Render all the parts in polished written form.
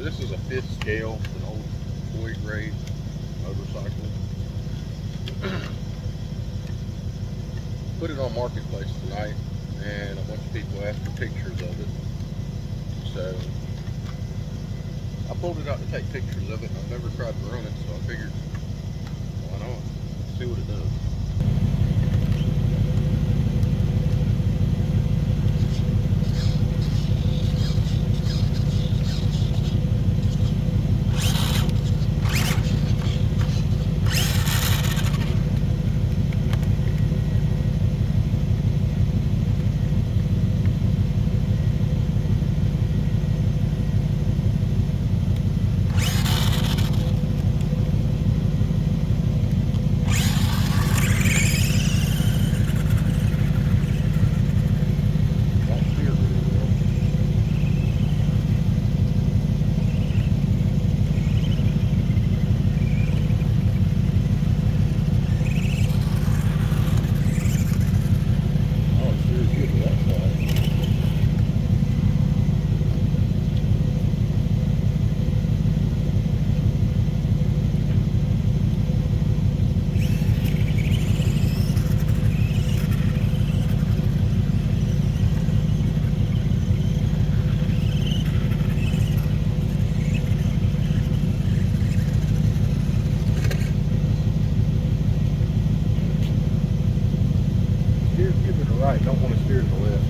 this is a 5th scale, an old toy grade motorcycle. Put it on Marketplace tonight, and a bunch of people asked for pictures of it. So I pulled it out to take pictures of it. I've never tried to run it, so I figured, why not? See what it does. Right, don't want to steer to the left.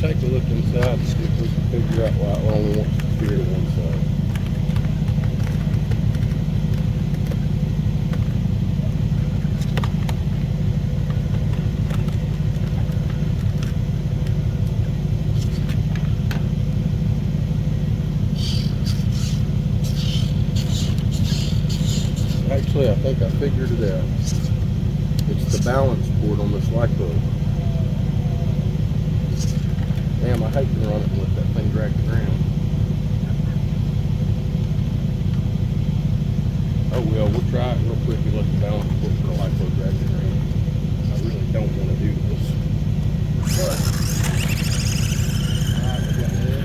Take a look inside and see if we can figure out why it only wants to steer to one side. Actually, I think I figured it out. It's the balance port on this light bulb. Damn, I hate to run it and let that thing drag the ground. Oh well, we'll try it real quick and let the balance put for the light bulb drag the ground. I really don't want to do this. But, alright, we got that.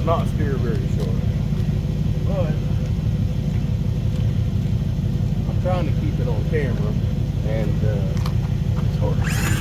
not steer very short. But I'm trying to keep it on camera, and it's hard to see.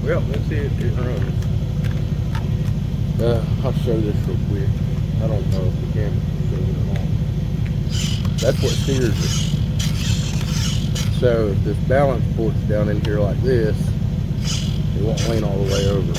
Well, that's it. It runs. I'll show this real quick. I don't know if the camera can show it or not. That's what steers it. So if this balance port's down in here like this, it won't lean all the way over.